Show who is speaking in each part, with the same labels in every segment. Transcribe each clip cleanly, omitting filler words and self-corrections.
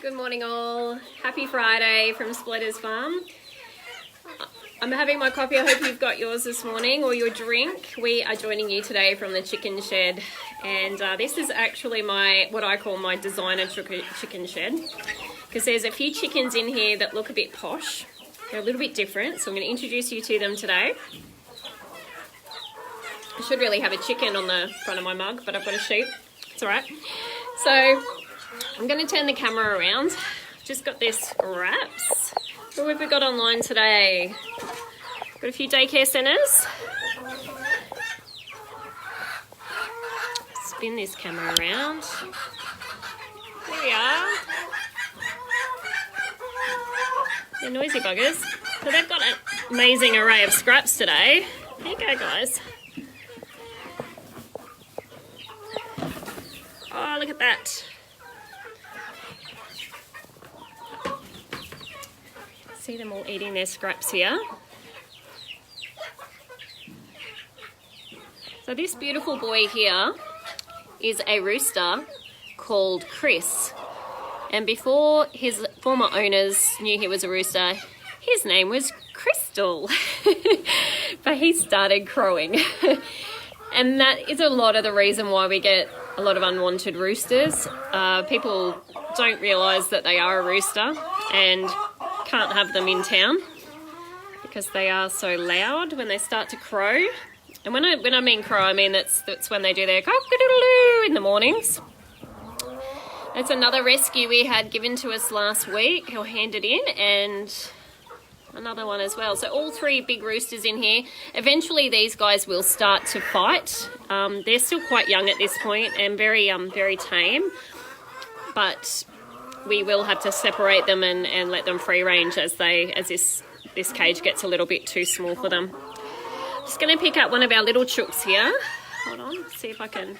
Speaker 1: Good morning all. Happy Friday from Splitters Farm. I'm having my coffee. I hope you've got yours this morning or your drink. We are joining you today from the chicken shed, and this is actually what I call my designer chicken shed, because there's a few chickens in here that look a bit posh. They're a little bit different, so I'm going to introduce you to them today. I should really have a chicken on the front of my mug, but I've got a sheep. It's all right. So I'm going to turn the camera around. Just got this wraps. What have we got online today? Got a few daycare centres. Spin this camera around. There we are. They're noisy buggers. So they've got an amazing array of scraps today. There you go, guys. Oh, look at that. See them all eating their scraps here. So this beautiful boy here is a rooster called Chris. And before his former owners knew he was a rooster, his name was Crystal. But he started crowing. And that is a lot of the reason why we get a lot of unwanted roosters. People don't realise that they are a rooster and can't have them in town because they are so loud when they start to crow. And when I mean crow, I mean that's when they do their cock-a-doodle-doo in the mornings. That's another rescue we had given to us last week, or handed in, and another one as well. So all three big roosters in here. Eventually these guys will start to fight. They're still quite young at this point and very tame, but we will have to separate them and let them free range as this cage gets a little bit too small for them. Just going to pick up one of our little chooks here. Hold on, see if I can.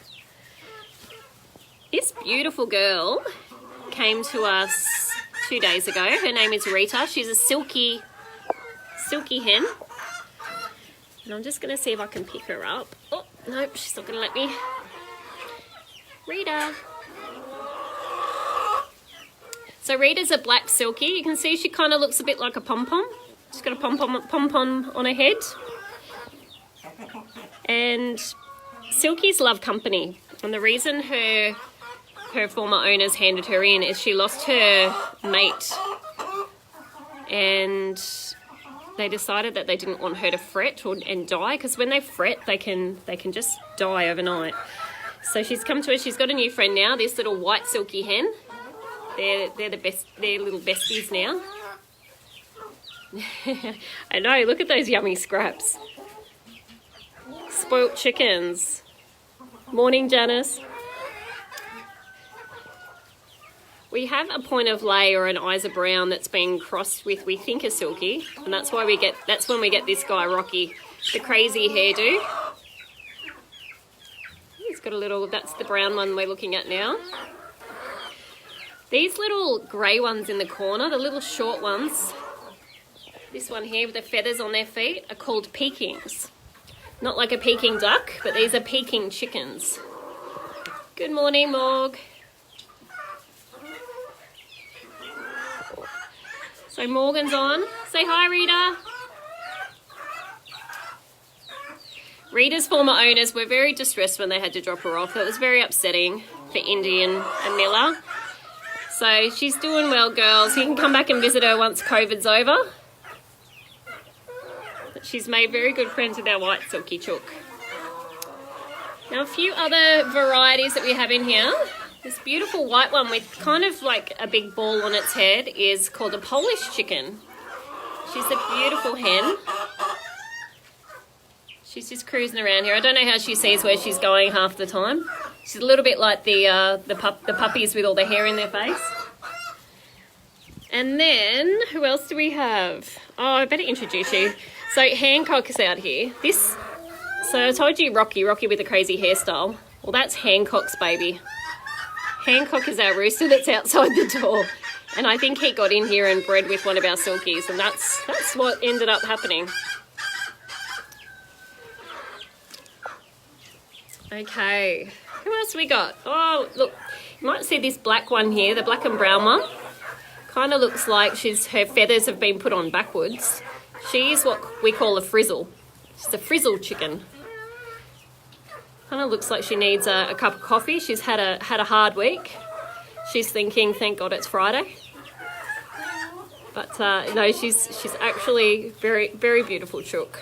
Speaker 1: This beautiful girl came to us 2 days ago. Her name is Rita. She's a silky hen. And I'm just going to see if I can pick her up. Oh, nope, she's not going to let me. Rita. So Rita's a black Silky. You can see she kind of looks a bit like a pom-pom. She's got a pom-pom on her head. And Silkies love company. And the reason her former owners handed her in is she lost her mate. And they decided that they didn't want her to fret and die, because when they fret, they can just die overnight. So she's come to us. She's got a new friend now, this little white Silky hen. They're the best. They're little besties now. I know. Look at those yummy scraps. Spoilt chickens. Morning, Janice. We have a point of lay or an Isa Brown that's been crossed with, we think, a Silky, and that's when we get this guy Rocky, the crazy hairdo. He's got a little. That's the brown one we're looking at now. These little grey ones in the corner, the little short ones, this one here with the feathers on their feet, are called Pekings. Not like a Peking duck, but these are Peking chickens. Good morning, Morg. So Morgan's on. Say hi, Rita. Rita's former owners were very distressed when they had to drop her off. It was very upsetting for Indy and Miller. So she's doing well, girls. You can come back and visit her once COVID's over. But she's made very good friends with our white Silky chook. Now a few other varieties that we have in here. This beautiful white one with kind of like a big ball on its head is called a Polish chicken. She's a beautiful hen. She's just cruising around here. I don't know how she sees where she's going half the time. She's a little bit like the puppies with all the hair in their face. And then, who else do we have? Oh, I better introduce you. So Hancock is out here. So I told you Rocky with the crazy hairstyle. Well, that's Hancock's baby. Hancock is our rooster that's outside the door. And I think he got in here and bred with one of our Silkies, and that's what ended up happening. Okay, who else we got? Oh, look, you might see this black one here, the black and brown one. kind of looks like her feathers have been put on backwards. She's what we call a frizzle. She's a frizzle chicken. Kind of looks like she needs a cup of coffee. She's had a hard week. She's thinking, thank God it's Friday. But no, she's actually very, very beautiful chook.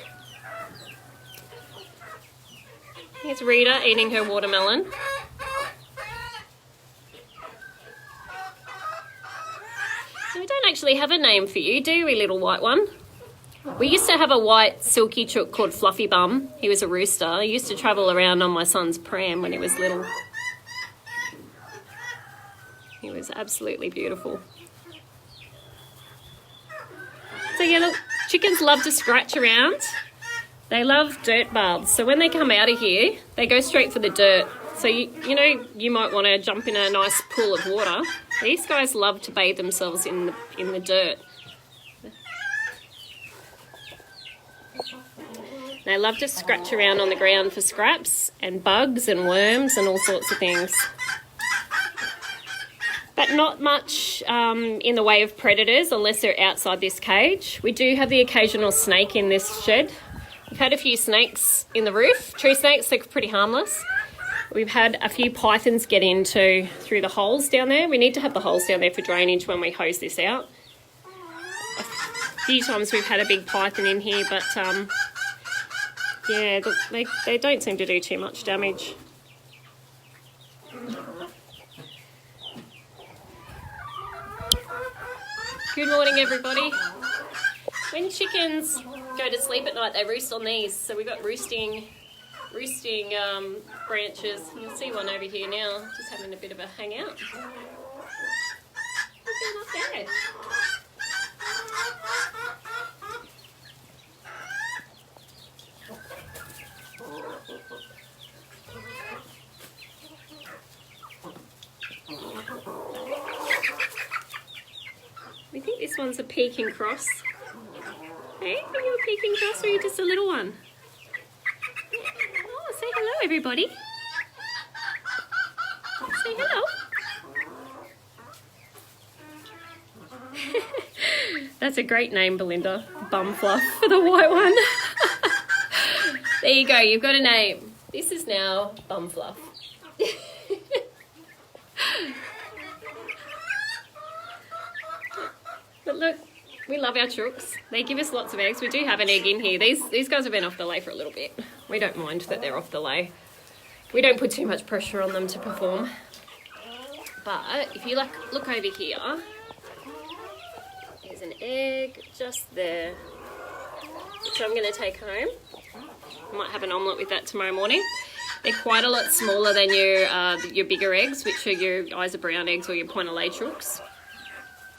Speaker 1: Here's Rita eating her watermelon. We don't actually have a name for you, do we, little white one? We used to have a white silky chook called Fluffy Bum. He was a rooster. He used to travel around on my son's pram when he was little. He was absolutely beautiful. So yeah, look, chickens love to scratch around. They love dirt baths. So when they come out of here, they go straight for the dirt. So you know, you might want to jump in a nice pool of water. These guys love to bathe themselves in the dirt. They love to scratch around on the ground for scraps and bugs and worms and all sorts of things. But not much in the way of predators unless they're outside this cage. We do have the occasional snake in this shed. We've had a few snakes in the roof. Tree snakes, they're pretty harmless. We've had a few pythons get in through the holes down there. We need to have the holes down there for drainage when we hose this out. A few times we've had a big python in here, but yeah, they don't seem to do too much damage. Good morning, everybody. When chickens go to sleep at night, they roost on these. So we've got roosting branches. You'll see one over here now, just having a bit of a hangout. What's going on there? We think this one's a Peking cross. Hey, are you a Peking cross or are you just a little one? Oh, say hello, everybody. Say hello. That's a great name, Belinda. Bum Fluff for the white one. There you go, you've got a name. This is now Bum Fluff. But look, we love our chooks. They give us lots of eggs. We do have an egg in here. These guys have been off the lay for a little bit. We don't mind that they're off the lay. We don't put too much pressure on them to perform. But if you look over here, there's an egg just there, which I'm going to take home. I might have an omelette with that tomorrow morning. They're quite a lot smaller than your bigger eggs, which are your Isa brown eggs or your point of lay chooks.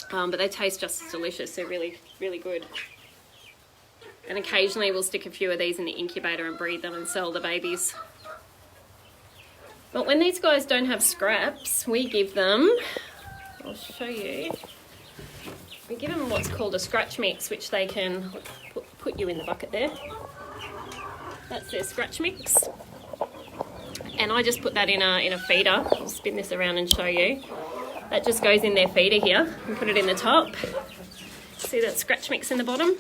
Speaker 1: But they taste just as delicious. They're really, really good. And occasionally we'll stick a few of these in the incubator and breed them and sell the babies. But when these guys don't have scraps, we give them, I'll show you, we give them what's called a scratch mix, which they can put you in the bucket there. That's their scratch mix. And I just put that in a feeder. I'll spin this around and show you. That just goes in their feeder here and put it in the top. See that scratch mix in the bottom?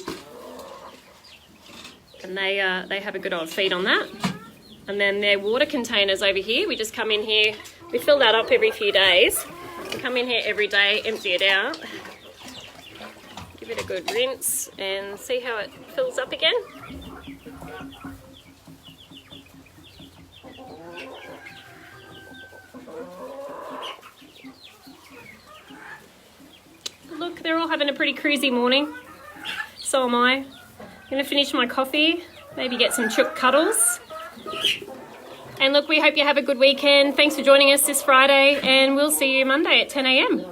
Speaker 1: And they have a good old feed on that. And then their water containers over here, we just come in here, we fill that up every few days. We come in here every day, empty it out, give it a good rinse and see how it fills up again. Look, they're all having a pretty cruisy morning. So am I. I'm going to finish my coffee, maybe get some chook cuddles. And look, we hope you have a good weekend. Thanks for joining us this Friday, and we'll see you Monday at 10 a.m.